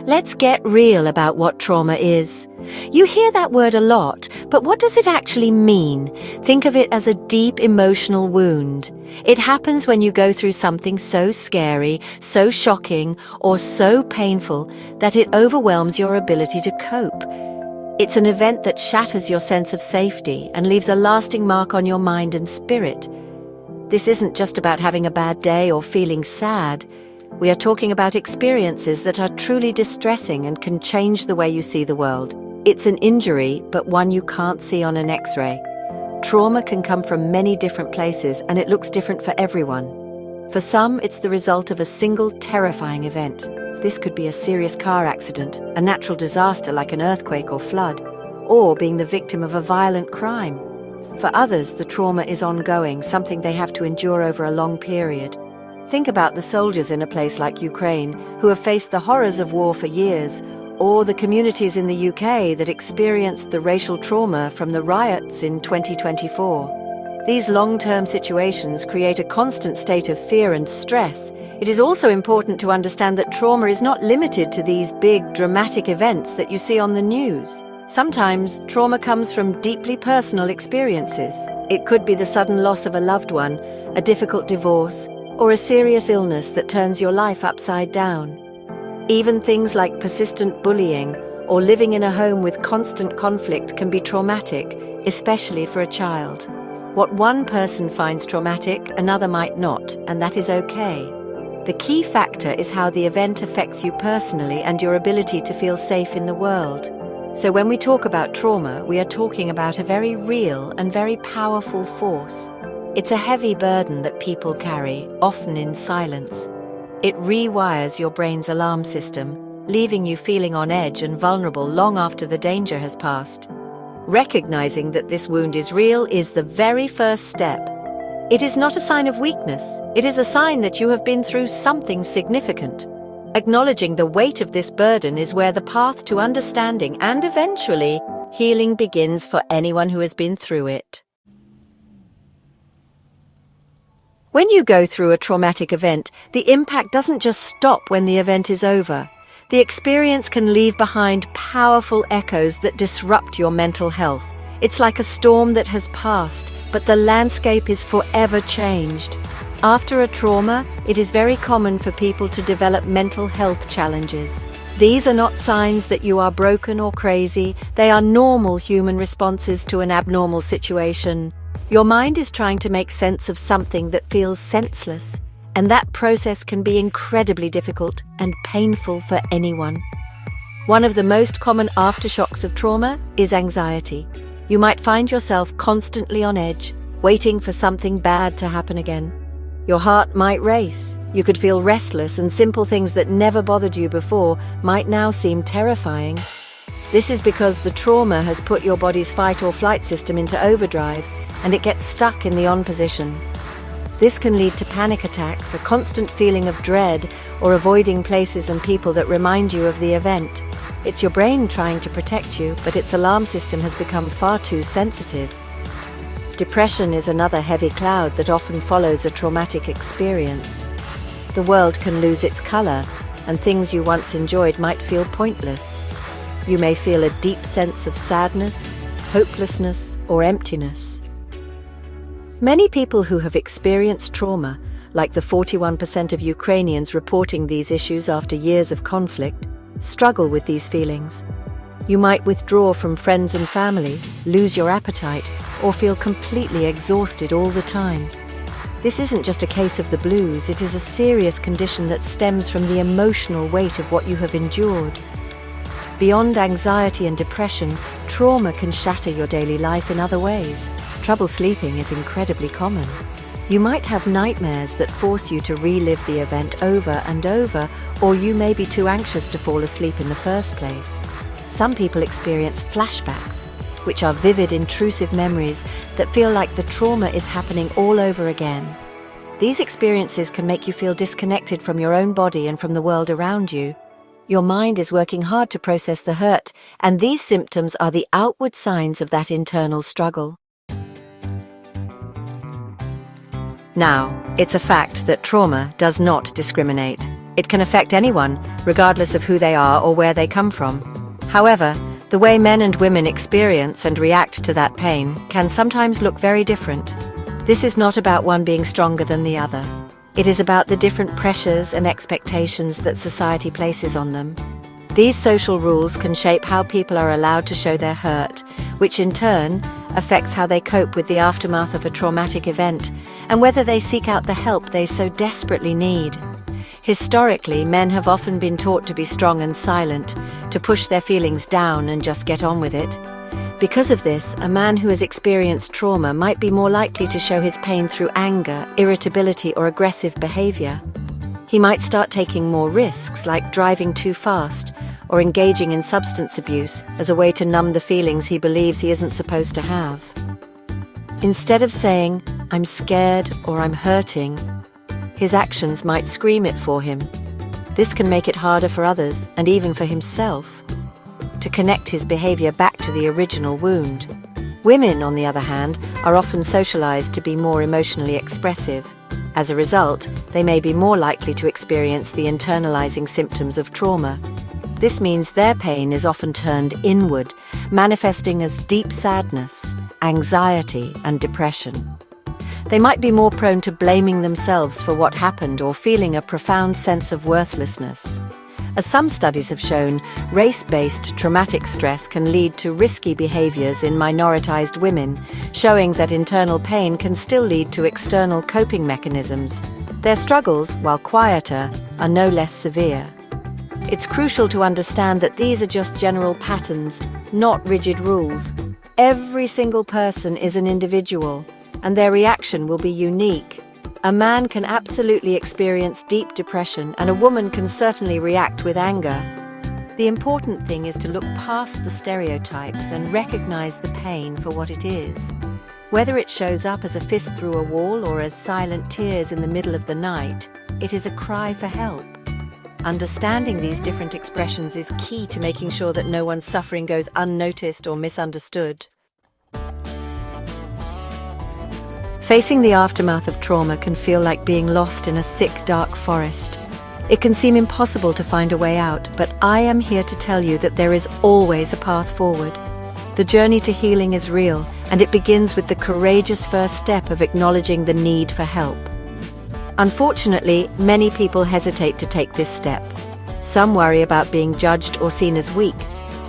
Let's get real about what trauma is. You hear that word a lot, but what does it actually mean? Think of it as a deep emotional wound. It happens when you go through something so scary, so shocking, or so painful that it overwhelms your ability to cope. It's an event that shatters your sense of safety and leaves a lasting mark on your mind and spirit. This isn't just about having a bad day or feeling sad. We are talking about experiences that are truly distressing and can change the way you see the world. It's an injury, but one you can't see on an X-ray. Trauma can come from many different places, and it looks different for everyone. For some, it's the result of a single terrifying event. This could be a serious car accident, a natural disaster like an earthquake or flood, or being the victim of a violent crime. For others, the trauma is ongoing, something they have to endure over a long period. Think about the soldiers in a place like Ukraine who have faced the horrors of war for years, or the communities in the UK that experienced the racial trauma from the riots in 2024. These long-term situations create a constant state of fear and stress. It is also important to understand that trauma is not limited to these big, dramatic events that you see on the news. Sometimes, trauma comes from deeply personal experiences. It could be the sudden loss of a loved one, a difficult divorce, or a serious illness that turns your life upside down. Even things like persistent bullying or living in a home with constant conflict can be traumatic, especially for a child. What one person finds traumatic, another might not, and that is okay. The key factor is how the event affects you personally and your ability to feel safe in the world. So when we talk about trauma, we are talking about a very real and very powerful force. It's a heavy burden that people carry, often in silence. It rewires your brain's alarm system, leaving you feeling on edge and vulnerable long after the danger has passed. Recognizing that this wound is real is the very first step. It is not a sign of weakness. It is a sign that you have been through something significant. Acknowledging the weight of this burden is where the path to understanding and eventually healing begins for anyone who has been through it. When you go through a traumatic event, the impact doesn't just stop when the event is over. The experience can leave behind powerful echoes that disrupt your mental health. It's like a storm that has passed, but the landscape is forever changed. After a trauma, it is very common for people to develop mental health challenges. These are not signs that you are broken or crazy. They are normal human responses to an abnormal situation. Your mind is trying to make sense of something that feels senseless, and that process can be incredibly difficult and painful for anyone. One of the most common aftershocks of trauma is anxiety. You might find yourself constantly on edge, waiting for something bad to happen again. Your heart might race. You could feel restless, and simple things that never bothered you before might now seem terrifying. This is because the trauma has put your body's fight or flight system into overdrive, and it gets stuck in the on position. This can lead to panic attacks, a constant feeling of dread, or avoiding places and people that remind you of the event. It's your brain trying to protect you, but its alarm system has become far too sensitive. Depression is another heavy cloud that often follows a traumatic experience. The world can lose its color, and things you once enjoyed might feel pointless. You may feel a deep sense of sadness, hopelessness, or emptiness. Many people who have experienced trauma, like the 41% of Ukrainians reporting these issues after years of conflict, struggle with these feelings. You might withdraw from friends and family, lose your appetite, or feel completely exhausted all the time. This isn't just a case of the blues, it is a serious condition that stems from the emotional weight of what you have endured. Beyond anxiety and depression, trauma can shatter your daily life in other ways. Trouble sleeping is incredibly common. You might have nightmares that force you to relive the event over and over, or you may be too anxious to fall asleep in the first place. Some people experience flashbacks, which are vivid, intrusive memories that feel like the trauma is happening all over again. These experiences can make you feel disconnected from your own body and from the world around you. Your mind is working hard to process the hurt, and these symptoms are the outward signs of that internal struggle. Now, it's a fact that trauma does not discriminate. It can affect anyone, regardless of who they are or where they come from. However, the way men and women experience and react to that pain can sometimes look very different. This is not about one being stronger than the other. It is about the different pressures and expectations that society places on them. These social rules can shape how people are allowed to show their hurt, which in turn affects how they cope with the aftermath of a traumatic event and whether they seek out the help they so desperately need. Historically, men have often been taught to be strong and silent, to push their feelings down and just get on with it. Because of this, a man who has experienced trauma might be more likely to show his pain through anger, irritability, or aggressive behavior. He might start taking more risks, like driving too fast or engaging in substance abuse as a way to numb the feelings he believes he isn't supposed to have. Instead of saying, "I'm scared" or "I'm hurting," his actions might scream it for him. This can make it harder for others, and even for himself, to connect his behavior back to the original wound. Women, on the other hand, are often socialized to be more emotionally expressive. As a result, they may be more likely to experience the internalizing symptoms of trauma. This means their pain is often turned inward, manifesting as deep sadness, anxiety, and depression. They might be more prone to blaming themselves for what happened or feeling a profound sense of worthlessness. As some studies have shown, race-based traumatic stress can lead to risky behaviors in minoritized women, showing that internal pain can still lead to external coping mechanisms. Their struggles, while quieter, are no less severe. It's crucial to understand that these are just general patterns, not rigid rules. Every single person is an individual, and their reaction will be unique. A man can absolutely experience deep depression, and a woman can certainly react with anger. The important thing is to look past the stereotypes and recognize the pain for what it is. Whether it shows up as a fist through a wall or as silent tears in the middle of the night, it is a cry for help. Understanding these different expressions is key to making sure that no one's suffering goes unnoticed or misunderstood. Facing the aftermath of trauma can feel like being lost in a thick, dark forest. It can seem impossible to find a way out, but I am here to tell you that there is always a path forward. The journey to healing is real, and it begins with the courageous first step of acknowledging the need for help. Unfortunately, many people hesitate to take this step. Some worry about being judged or seen as weak.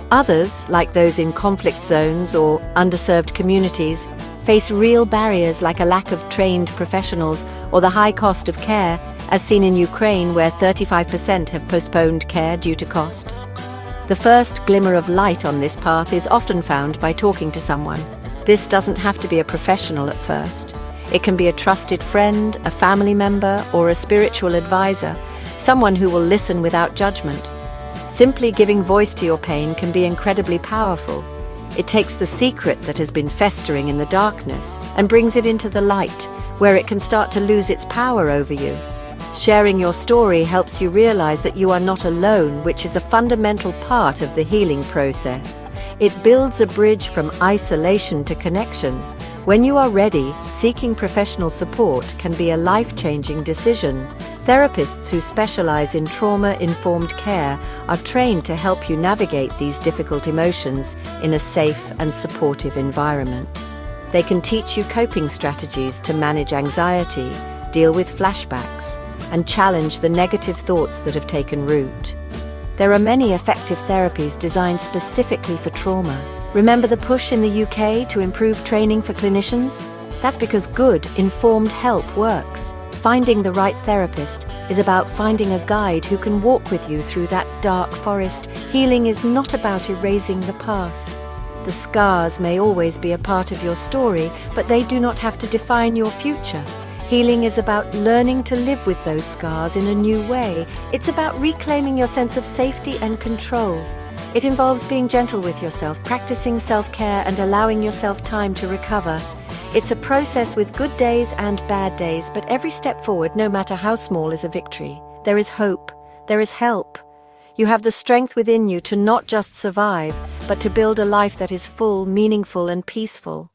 Others, like those in conflict zones or underserved communities, face real barriers like a lack of trained professionals or the high cost of care, as seen in Ukraine, where 35% have postponed care due to cost. The first glimmer of light on this path is often found by talking to someone. This doesn't have to be a professional at first. It can be a trusted friend, a family member, or a spiritual advisor, someone who will listen without judgment. Simply giving voice to your pain can be incredibly powerful. It takes the secret that has been festering in the darkness and brings it into the light, where it can start to lose its power over you. Sharing your story helps you realize that you are not alone, which is a fundamental part of the healing process. It builds a bridge from isolation to connection. When you are ready, seeking professional support can be a life-changing decision. Therapists who specialize in trauma-informed care are trained to help you navigate these difficult emotions in a safe and supportive environment. They can teach you coping strategies to manage anxiety, deal with flashbacks, and challenge the negative thoughts that have taken root. There are many effective therapies designed specifically for trauma. Remember the push in the UK to improve training for clinicians? That's because good, informed help works. Finding the right therapist is about finding a guide who can walk with you through that dark forest. Healing is not about erasing the past. The scars may always be a part of your story, but they do not have to define your future. Healing is about learning to live with those scars in a new way. It's about reclaiming your sense of safety and control. It involves being gentle with yourself, practicing self-care, and allowing yourself time to recover. It's a process with good days and bad days, but every step forward, no matter how small, is a victory. There is hope. There is help. You have the strength within you to not just survive, but to build a life that is full, meaningful, and peaceful.